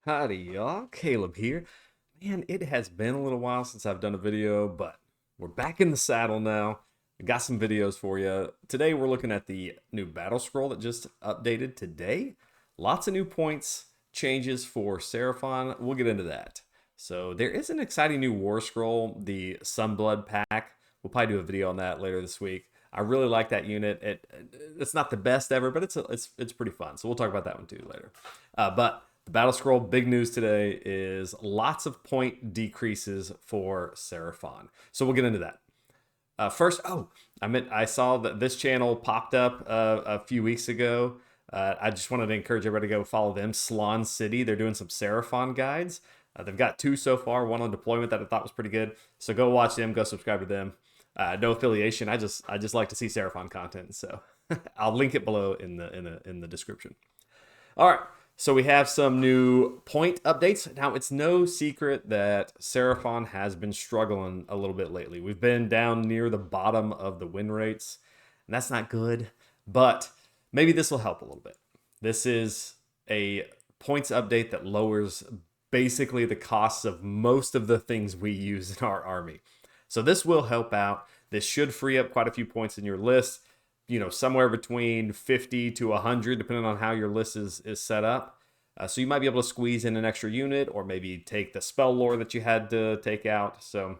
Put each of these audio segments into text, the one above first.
Howdy, y'all. Caleb here. Man, it has been a little while since I've done a video, but we're back in the saddle now. I got some videos for you. Today, we're looking at the new Battlescroll that just updated today. Lots of new points, changes for Seraphon. We'll get into that. So, there is an exciting new War Scroll, the Sunblood pack. We'll probably do a video on that later this week. I really like that unit. It's not the best ever, but it's pretty fun. So we'll talk about that one too later. But the Battle Scroll, big news today is lots of point decreases for Seraphon. So we'll get into that. First, I saw that this channel popped up a few weeks ago. I just wanted to encourage everybody to go follow them. Salon City, they're doing some Seraphon guides. They've got two so far, one on deployment that I thought was pretty good. So go watch them, go subscribe to them. No affiliation. I just like to see Seraphon content, so I'll link it below in the description. All right, so we have some new point updates. Now, it's no secret that Seraphon has been struggling a little bit lately. We've been down near the bottom of the win rates, and that's not good, but maybe this will help a little bit. This is a points update that lowers basically the costs of most of the things we use in our army. So this will help out. This should free up quite a few points in your list, somewhere between 50 to 100, depending on how your list is set up. So you might be able to squeeze in an extra unit or maybe take the spell lore that you had to take out. So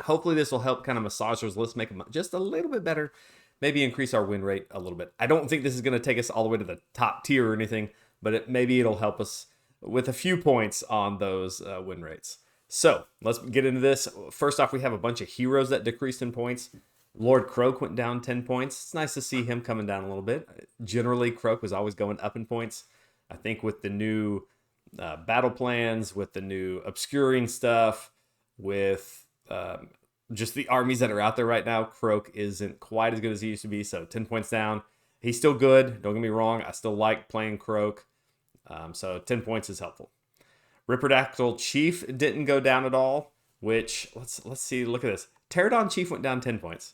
hopefully this will help kind of massage those lists, make them just a little bit better, maybe increase our win rate a little bit. I don't think this is going to take us all the way to the top tier or anything, but maybe it'll help us with a few points on those win rates. So let's get into this. First off, we have a bunch of heroes that decreased in points. Lord Croak went down 10 points. It's nice to see him coming down a little bit. Generally, Croak was always going up in points. I think with the new battle plans, with the new obscuring stuff, with just the armies that are out there right now, Croak isn't quite as good as he used to be. So 10 points down. He's still good. Don't get me wrong. I still like playing Croak. So 10 points is helpful. Ripperdactyl Chief didn't go down at all, which, let's see, look at this. Pterodon Chief went down 10 points.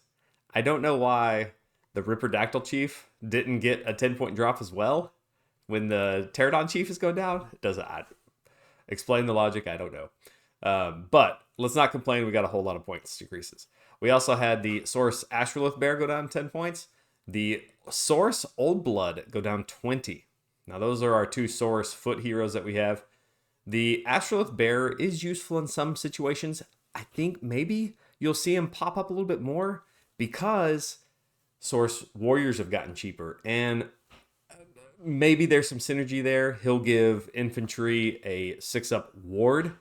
I don't know why the Ripperdactyl Chief didn't get a 10-point drop as well when the Pterodon Chief is going down. It doesn't explain the logic, I don't know. But let's not complain, we got a whole lot of points decreases. We also had the Source Astrolith Bear go down 10 points. The Source Old Blood go down 20. Now those are our two Source foot heroes that we have. The Astrolith Bear is useful in some situations. I think maybe you'll see him pop up a little bit more because Source Warriors have gotten cheaper. And maybe there's some synergy there. He'll give infantry a 6-up ward.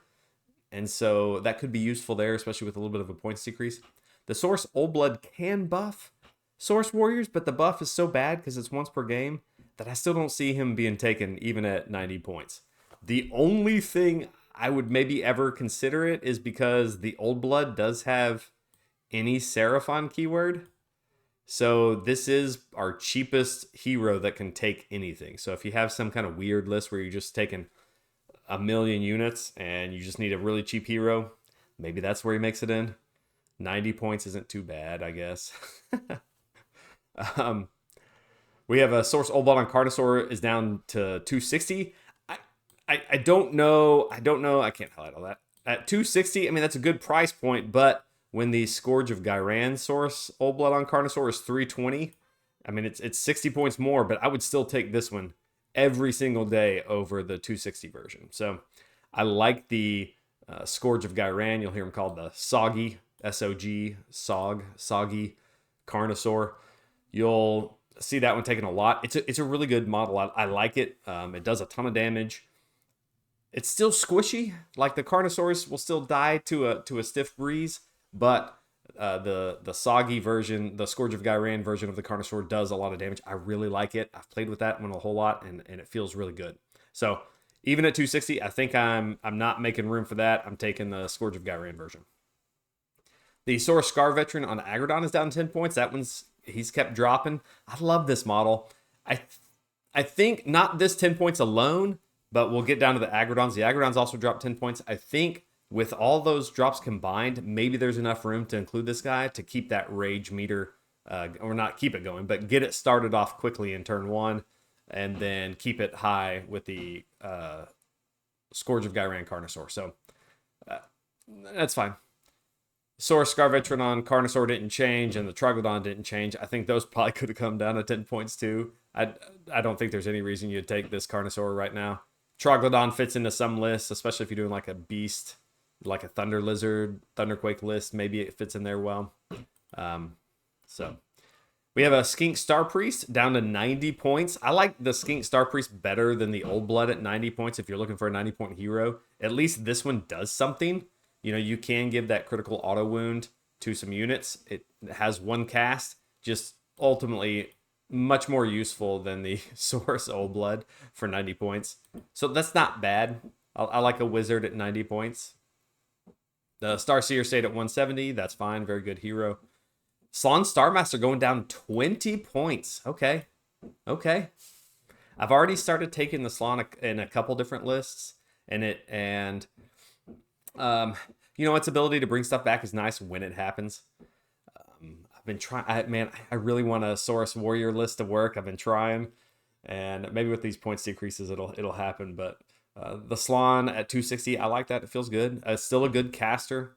And so that could be useful there, especially with a little bit of a points decrease. The Source Old Blood can buff Source Warriors, but the buff is so bad because it's once per game that I still don't see him being taken even at 90 points. The only thing I would maybe ever consider it is because the Old Blood does have any Seraphon keyword. So this is our cheapest hero that can take anything. So if you have some kind of weird list where you're just taking a million units and you just need a really cheap hero, maybe that's where he makes it in. 90 points isn't too bad, I guess. We have a Source Old Blood on Carnosaur is down to 260. I don't know. I can't highlight all that. At 260, I mean, that's a good price point, but when the Scourge of Gyran Source Old Blood on Carnosaur is 320, I mean, it's 60 points more, but I would still take this one every single day over the 260 version. So I like the Scourge of Gyran. You'll hear him called the Soggy, S-O-G, Soggy Carnosaur. You'll see that one taking a lot. It's a really good model. I like it. It does a ton of damage. It's still squishy, like the Carnosaurs will still die to a stiff breeze, but the Soggy version, the Scourge of Gyran version of the Carnosaur does a lot of damage. I really like it. I've played with that one a whole lot, and it feels really good. So even at 260, I think I'm not making room for that. I'm taking the Scourge of Gyran version. The Source Scar Veteran on Agrodon is down 10 points. He's kept dropping. I love this model. I think not this 10 points alone, but we'll get down to the Agrodons. The Agrodons also dropped 10 points. I think with all those drops combined, maybe there's enough room to include this guy to keep that rage meter, or not keep it going, but get it started off quickly in turn 1, and then keep it high with the Scourge of Gyran Carnosaur. So uh, that's fine. Saurus Scarvetrodon Carnosaur didn't change, and the Troglodon didn't change. I think those probably could have come down to 10 points too. I don't think there's any reason you'd take this Carnosaur right now. Troglodon fits into some lists, especially if you're doing like a beast, like a Thunder Lizard, Thunderquake list. Maybe it fits in there well. So we have a Skink Star Priest down to 90 points. I like the Skink Star Priest better than the Old Blood at 90 points if you're looking for a 90-point hero. At least this one does something. You know, you can give that critical auto wound to some units. It has one cast, just ultimately much more useful than the Saurus Old Blood for 90 points. So that's not bad. I like a wizard at 90 points. The Starseer stayed at 170. That's fine. Very good hero. Slon Starmaster going down 20 points. Okay. I've already started taking the Slon in a couple different lists. You know, its ability to bring stuff back is nice when it happens. I've been trying, I really want a Saurus Warrior list to work. I've been trying, and maybe with these points decreases, it'll happen. But the Slon at 260, I like that. It feels good. Still a good caster.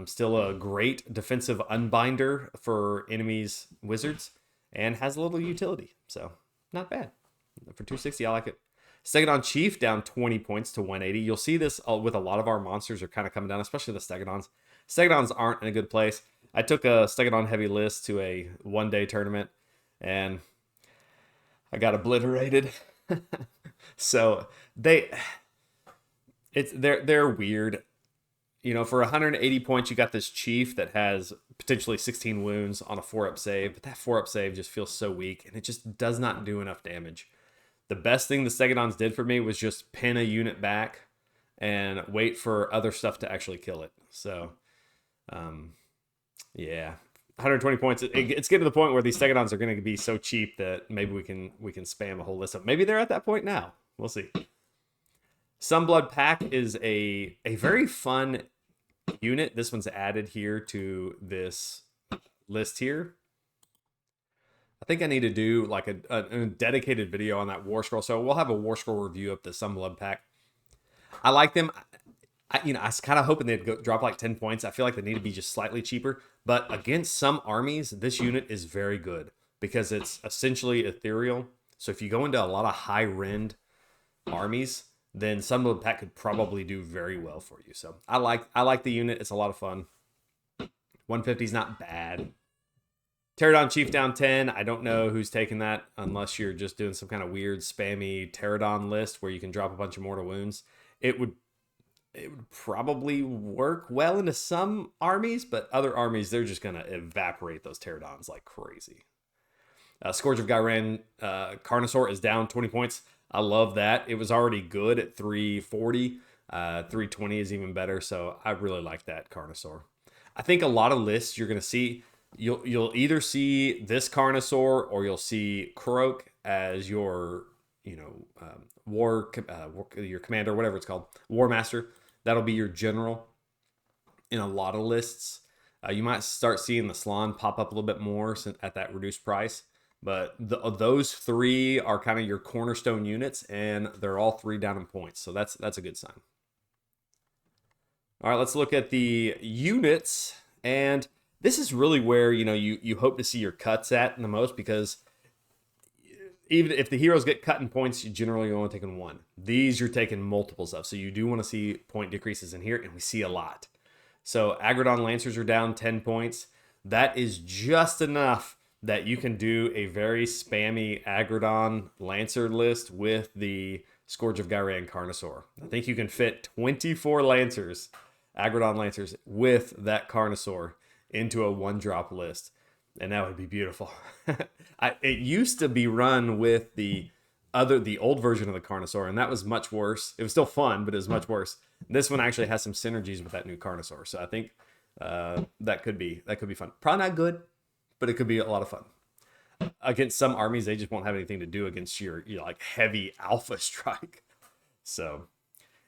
Still a great defensive unbinder for enemies' wizards, and has a little utility. So not bad. For 260, I like it. Stegodon Chief down 20 points to 180. You'll see this with a lot of our monsters are kind of coming down, especially the Stegodons. Stegodons aren't in a good place. I took a Stegodon heavy list to a one-day tournament, and I got obliterated. So they're weird. You know, for 180 points, you got this Chief that has potentially 16 wounds on a 4-up save, but that 4-up save just feels so weak, and it just does not do enough damage. The best thing the Stegodons did for me was just pin a unit back and wait for other stuff to actually kill it. So, yeah, 120 points. It's getting to the point where these Stegodons are going to be so cheap that maybe we can spam a whole list of. Maybe they're at that point now. We'll see. Sunblood Pack is a very fun unit. This one's added here to this list here. I think I need to do like a dedicated video on that War Scroll. So we'll have a War Scroll review of the Sunblood Pack. I like them. I was kind of hoping they'd drop like 10 points. I feel like they need to be just slightly cheaper. But against some armies, this unit is very good because it's essentially ethereal. So if you go into a lot of high-rend armies, then Sunblood Pack could probably do very well for you. So I like the unit. It's a lot of fun. 150 is not bad. Pterodon Chief down 10. I don't know who's taking that unless you're just doing some kind of weird spammy Pterodon list where you can drop a bunch of mortal wounds. It would probably work well into some armies, but other armies, they're just going to evaporate those Pterodons like crazy. Scourge of Gyran Carnosaur is down 20 points. I love that. It was already good at 340. 320 is even better, so I really like that Carnosaur. I think a lot of lists you're going to see, you'll either see this Carnosaur or you'll see Kurok as your, your commander, whatever it's called, War Master. That'll be your general in a lot of lists. You might start seeing the Slon pop up a little bit more at that reduced price. But those three are kind of your cornerstone units, and they're all 3 down in points. So that's a good sign. All right, let's look at the units. And this is really where, you hope to see your cuts at the most, because even if the heroes get cut in points, you generally only taking 1. These you're taking multiples of. So you do want to see point decreases in here, and we see a lot. So Agrodon Lancers are down 10 points. That is just enough that you can do a very spammy Agrodon Lancer list with the Scourge of Gyran Carnosaur. I think you can fit 24 Lancers, Agrodon Lancers, with that Carnosaur into a 1-drop list. And that would be beautiful. It used to be run with the old version of the Carnosaur, and that was much worse. It was still fun, but it was much worse. This one actually has some synergies with that new Carnosaur. So I think that could be fun. Probably not good, but it could be a lot of fun. Against some armies, they just won't have anything to do against your like heavy alpha strike. So,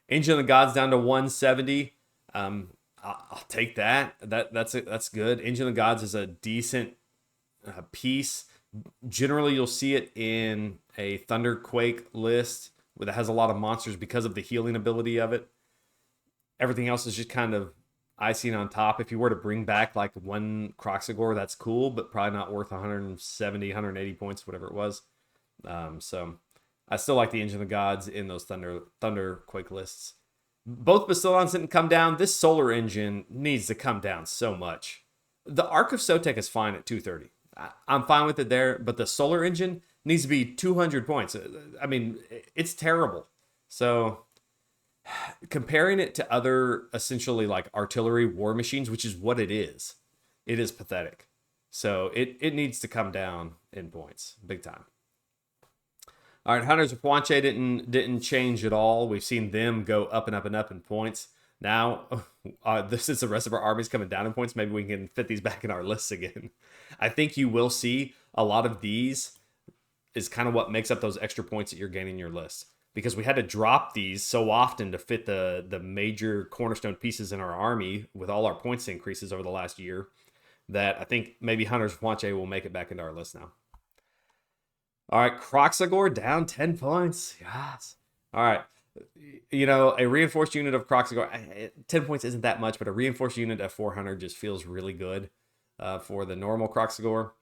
Angel of the Gods down to 170. I'll take that. That's good. Angel of the Gods is a decent piece. Generally, you'll see it in a Thunderquake list that has a lot of monsters because of the healing ability of it. Everything else is just kind of icing on top. If you were to bring back like one Croxagore, that's cool, but probably not worth 170, 180 points, whatever it was. So I still like the Engine of the Gods in those Thunderquake lists. Both Bastillons didn't come down. This Solar Engine needs to come down so much. The Arc of Sotek is fine at 230. I'm fine with it there, but the Solar Engine needs to be 200 points. I mean, it's terrible. So comparing it to other essentially like artillery war machines, which is what it is pathetic. So it needs to come down in points big time. All right, Hunters of Huanche didn't change at all. We've seen them go up and up and up in points. Now, this is the rest of our armies coming down in points. Maybe we can fit these back in our lists again. I think you will see a lot of these is kind of what makes up those extra points that you're gaining in your list. Because we had to drop these so often to fit the major cornerstone pieces in our army with all our points increases over the last year that I think maybe Hunters of Huanche will make it back into our list now. All right, Croxagore down 10 points. Yes. All right. You know, a reinforced unit of Croxagore, 10 points isn't that much, but a reinforced unit at 400 just feels really good for the normal Croxagore.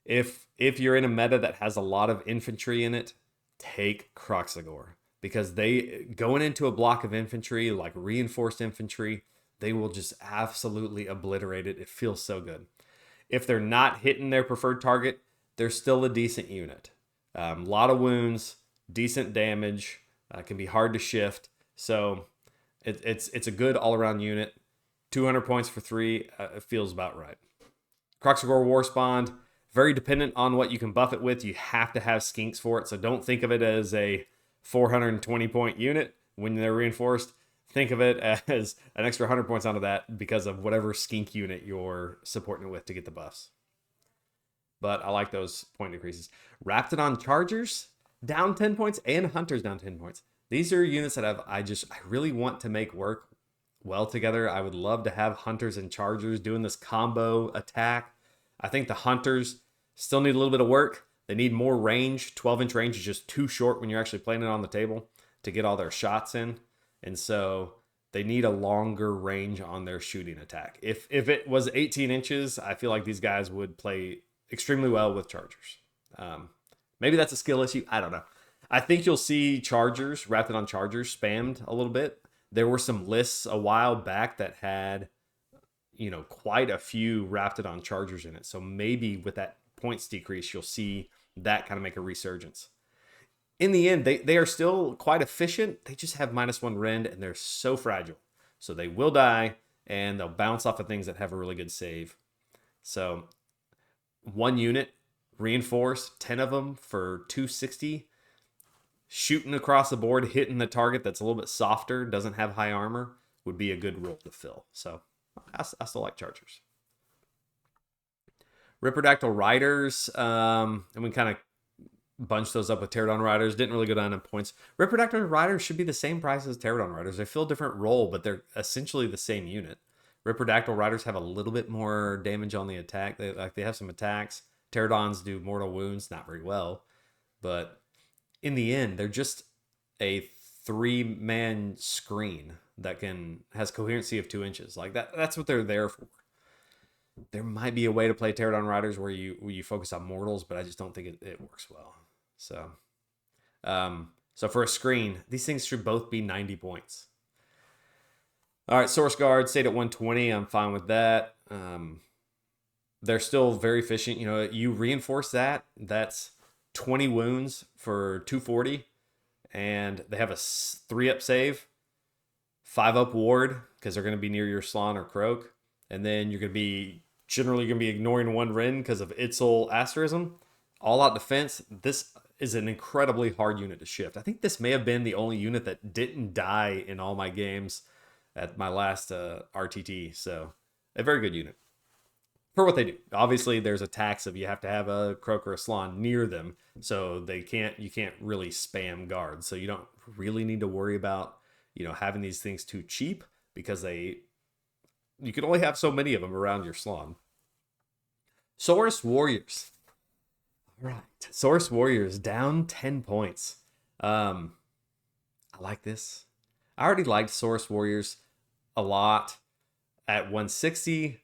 If you're in a meta that has a lot of infantry in it, take Croxagore. Because they, going into a block of infantry, like reinforced infantry, they will just absolutely obliterate it. It feels so good. If they're not hitting their preferred target, they're still a decent unit. A lot of wounds, decent damage, can be hard to shift. So it's a good all-around unit. 200 points for 3, it feels about right. Croxagore Warspawn, very dependent on what you can buff it with. You have to have skinks for it, so don't think of it as a 420-point unit when they're reinforced. Think of it as an extra 100 points onto that because of whatever skink unit you're supporting it with to get the buffs. But I like those point increases. Raptidon Chargers down 10 points and Hunters down 10 points. These are units that I really want to make work well together. I would love to have Hunters and Chargers doing this combo attack. I think the Hunters still need a little bit of work. They need more range. 12-inch range is just too short when you're actually playing it on the table to get all their shots in. And so they need a longer range on their shooting attack. If it was 18 inches, I feel like these guys would play extremely well with Chargers. Maybe that's a skill issue. I don't know. I think you'll see Chargers, Raptidon Chargers, spammed a little bit. There were some lists a while back that had, you know, quite a few Raptidon Chargers in it. So maybe with that points decrease, you'll see that kind of make a resurgence. In the end, they are still quite efficient. They just have -1 rend, and they're so fragile. So they will die, and they'll bounce off of things that have a really good save. So one unit, reinforced, 10 of them for 260, shooting across the board, hitting the target that's a little bit softer, doesn't have high armor, would be a good role to fill. So I still like Chargers. Ripperdactyl Riders, and we kind of bunched those up with Pterodon Riders. Didn't really go down in points. Ripperdactyl Riders should be the same price as Pterodon Riders. They fill a different role, but they're essentially the same unit. Ripperdactyl Riders have a little bit more damage on the attack. They have some attacks. Pterodons do mortal wounds, not very well. But in the end, they're just a 3-man screen that has coherency of 2 inches. Like that's what they're there for. There might be a way to play Pterodon Riders where you focus on mortals, but I just don't think it works well. So for a screen, these things should both be 90 points. All right, Source Guard stayed at 120. I'm fine with that. They're still very efficient. You know, you reinforce that. That's 20 wounds for 240, and they have a 3-up save, 5-up ward because they're going to be near your Slon or Croak, and then you're going to be generally going to be ignoring 1 Ren because of Itzel Asterism. All out defense. This is an incredibly hard unit to shift. I think this may have been the only unit that didn't die in all my games at my last RTT. So a very good unit for what they do. Obviously, there's a tax of you have to have a Croak or a Slon near them, so you can't really spam guards. So you don't really need to worry about, you know, having these things too cheap because you can only have so many of them around your Slon. Saurus Warriors. All right, Saurus Warriors down 10 points. I like this. I already liked Source Warriors a lot. At 160,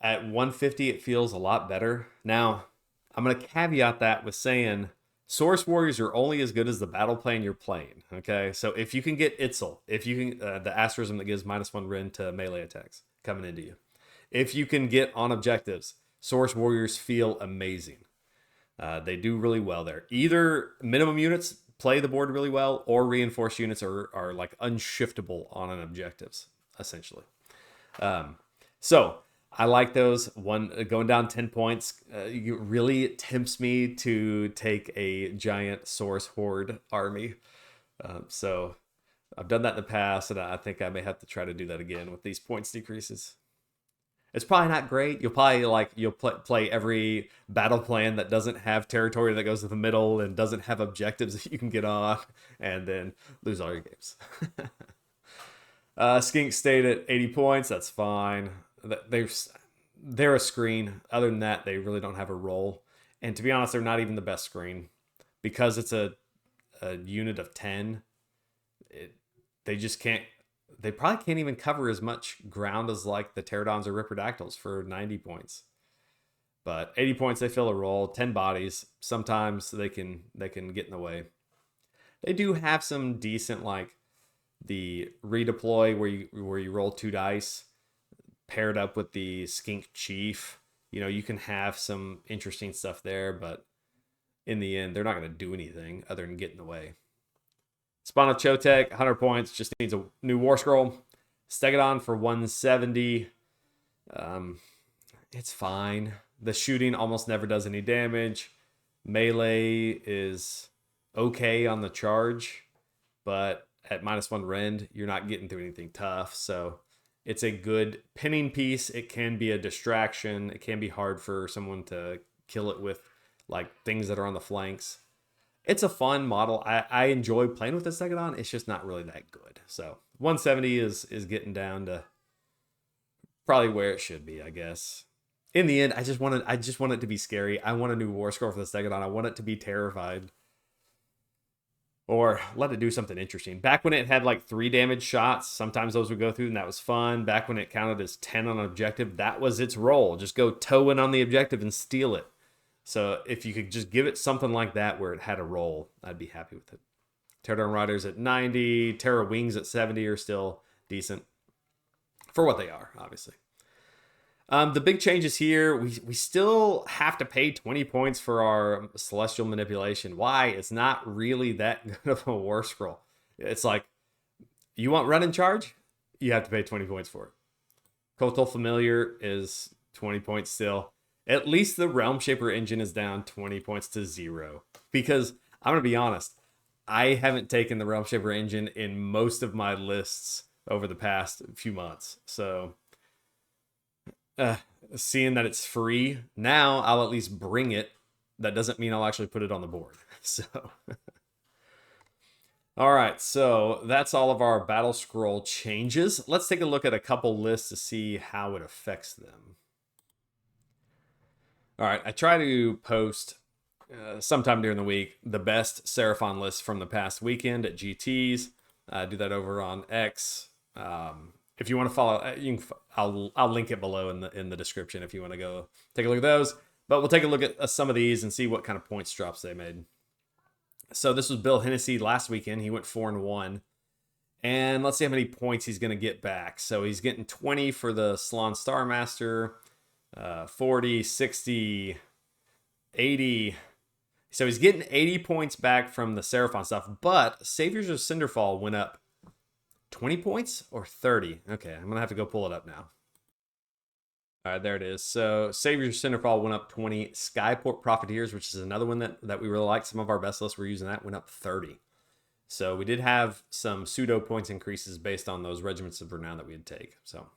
at 150, it feels a lot better. Now, I'm going to caveat that with saying Source Warriors are only as good as the battle plan you're playing. Okay, so if you can get Itzel, if you can, the asterism that gives -1 rend to melee attacks coming into you, if you can get on objectives, Source Warriors feel amazing. They do really well there. Either minimum units play the board really well, or reinforced units are like unshiftable on an objectives, essentially. So I like those. One going down 10 points. It really tempts me to take a giant Source Horde army. So I've done that in the past, and I think I may have to try to do that again with these points decreases. It's probably not great. You'll probably play every battle plan that doesn't have territory that goes to the middle and doesn't have objectives that you can get on, and then lose all your games. Skink stayed at 80 points. That's fine. They're a screen. Other than that, they really don't have a role. And to be honest, they're not even the best screen because it's a unit of 10. They just can't. They probably can't even cover as much ground as like the Pterodons or Ripperdactyls for 90 points. But 80 points, they fill a role. 10 bodies. Sometimes they can get in the way. They do have some decent like the redeploy where you roll 2 dice paired up with the Skink Chief. You know, you can have some interesting stuff there, but in the end, they're not going to do anything other than get in the way. Spawn of Chotek, 100 points, just needs a new War Scroll. Stegodon for 170. It's fine. The shooting almost never does any damage. Melee is okay on the charge, but at -1 rend, you're not getting through anything tough. So it's a good pinning piece. It can be a distraction. It can be hard for someone to kill it with like things that are on the flanks. It's a fun model. I enjoy playing with the Stegodon. It's just not really that good. So 170 is getting down to probably where it should be, I guess. In the end, I just want it to be scary. I want a new War Scroll for the Stegodon. I want it to be terrified. Or let it do something interesting. Back when it had like 3 damage shots, sometimes those would go through and that was fun. Back when it counted as 10 on an objective, that was its role. Just go toe in on the objective and steal it. So if you could just give it something like that where it had a role, I'd be happy with it. Pterodon Riders at 90, Terra Wings at 70 are still decent for what they are, obviously. The big changes here, we still have to pay 20 points for our Celestial Manipulation. Why? It's not really that good of a War Scroll. It's like, you want Run and Charge? You have to pay 20 points for it. Kotal Familiar is 20 points still. At least the Realm Shaper engine is down 20 points to 0. Because, I'm going to be honest, I haven't taken the Realm Shaper engine in most of my lists over the past few months. So, seeing that it's free, now I'll at least bring it. That doesn't mean I'll actually put it on the board. So, all right, so that's all of our Battlescroll changes. Let's take a look at a couple lists to see how it affects them. All right, I try to post sometime during the week the best Seraphon lists from the past weekend at GTs. I do that over on X. If you want to follow, I'll link it below in the description if you want to go take a look at those. But we'll take a look at some of these and see what kind of points drops they made. So this was Bill Hennessy last weekend. He went 4-1. And let's see how many points he's going to get back. So he's getting 20 for the Salon Starmaster. 40, 60, 80. So he's getting 80 points back from the Seraphon stuff, but Saviors of Cinderfall went up 20 points or 30. Okay, I'm going to have to go pull it up now. All right, there it is. So Saviors of Cinderfall went up 20. Skyport Profiteers, which is another one that we really like. Some of our best lists were using that, went up 30. So we did have some pseudo points increases based on those regiments of renown that we had take. So, all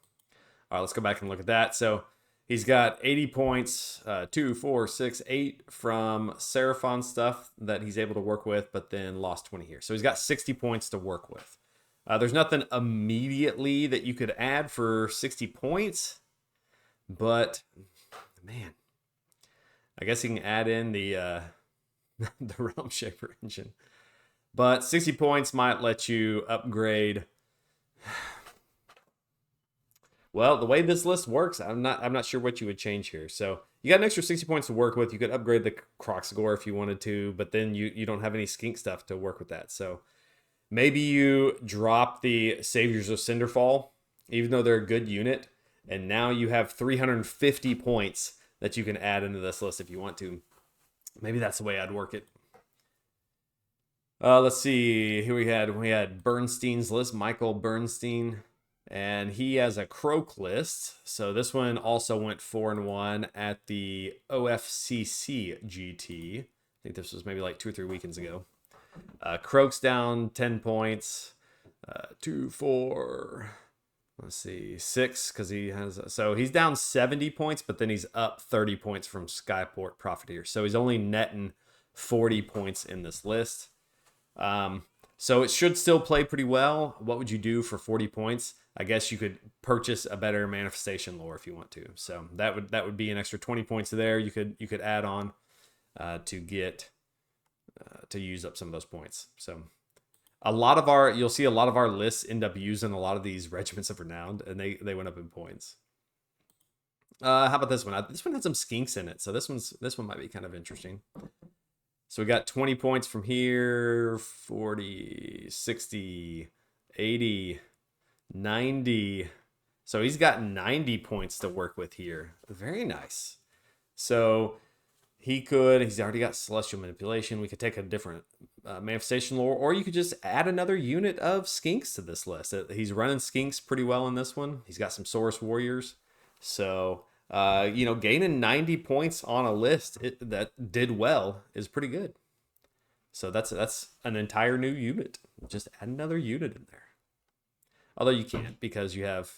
right, let's go back and look at that. So he's got 80 points, 2, 4, 6, 8 from Seraphon stuff that he's able to work with, but then lost 20 here. So he's got 60 points to work with. There's nothing immediately that you could add for 60 points, but man, I guess he can add in the the Realm Shaper engine. But 60 points might let you upgrade. Well, the way this list works, I'm not sure what you would change here. So you got an extra 60 points to work with. You could upgrade the Croxagore if you wanted to, but then you don't have any skink stuff to work with that. So maybe you drop the Saviors of Cinderfall, even though they're a good unit, and now you have 350 points that you can add into this list if you want to. Maybe that's the way I'd work it. Let's see. Here we had Bernstein's list, Michael Bernstein, and he has a Croak list. So this one also went 4-1 at the OFCC GT. I think this was maybe like 2 or 3 weekends ago. Croak's down 10 points. 2, 4. Let's see, 6 because he has. So he's down 70 points, but then he's up 30 points from Skyport Profiteer. So he's only netting 40 points in this list. So it should still play pretty well. What would you do for 40 points? I guess you could purchase a better manifestation lore if you want to. So that would be an extra 20 points there. You could add on to get to use up some of those points. So you'll see a lot of our lists end up using a lot of these Regiments of Renown, and they went up in points. How about this one? This one had some skinks in it, so this one might be kind of interesting. So we got 20 points from here, 40, 60, 80, 90. So he's got 90 points to work with here. Very nice. So he's already got Celestial Manipulation. We could take a different manifestation lore, or you could just add another unit of skinks to this list. He's running skinks pretty well in this one. He's got some Saurus Warriors. So gaining 90 points on a list that did well is pretty good. So that's an entire new unit. Just add another unit in there. Although you can't, because you have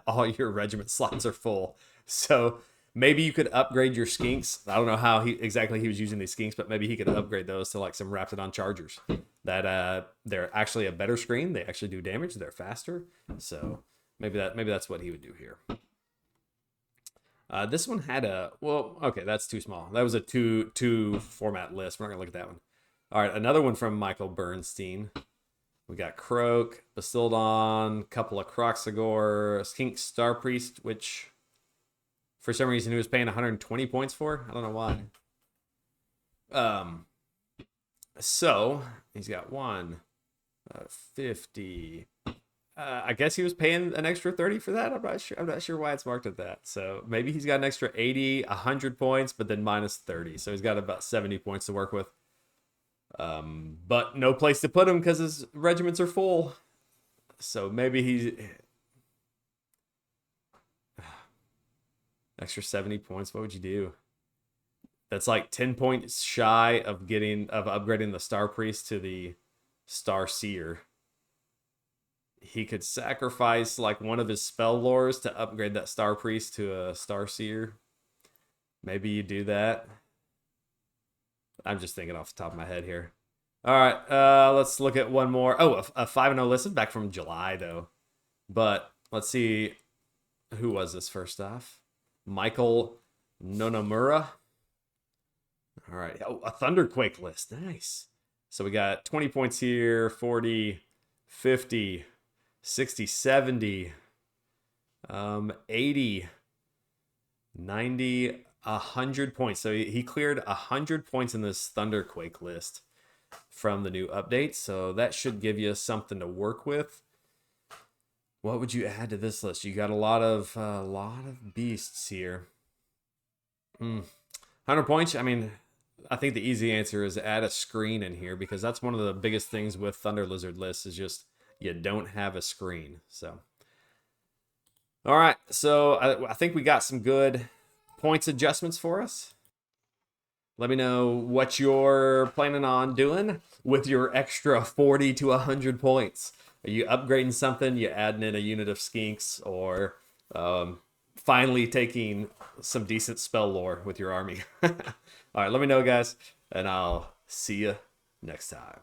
all your regiment slots are full. So maybe you could upgrade your skinks. I don't know how exactly he was using these skinks, but maybe he could upgrade those to like some Raptidon Chargers. That they're actually a better screen. They actually do damage. They're faster. So maybe that's what he would do here. This one had okay, that's too small. That was a two format list. We're not gonna look at that one. All right, another one from Michael Bernstein. We got Croak, Bastildon, couple of Croxagore, Skink Star Priest, which for some reason he was paying 120 points for. I don't know why. So he's got 50. I guess he was paying an extra 30 for that. I'm not sure why it's marked at that. So maybe he's got an extra 80, 100 points, but then minus 30. So he's got about 70 points to work with. But no place to put him because his regiments are full. So maybe he's extra 70 points. What would you do? That's like 10 points shy of upgrading the Star Priest to the Star Seer. He could sacrifice like one of his spell lores to upgrade that Star Priest to a Star Seer. Maybe you do that. I'm just thinking off the top of my head here. All right, let's look at one more. Oh, a 5-0 list. Back from July, though. But let's see. Who was this first off? Michael Nonamura. All right. Oh, a Thunderquake list. Nice. So we got 20 points here, 40, 50, 60, 70, 80, 90, 100 points. So he cleared 100 points in this Thunderquake list from the new update. So that should give you something to work with. What would you add to this list? You got a lot of beasts here. 100 points. I mean, I think the easy answer is add a screen in here, because that's one of the biggest things with Thunder Lizard lists is just you don't have a screen. So, all right. So I think we got some good points adjustments for us. Let me know what you're planning on doing with your extra 40 to 100 points. Are you upgrading something? You adding in a unit of skinks, or finally taking some decent spell lore with your army? All right, let me know, guys, and I'll see you next time.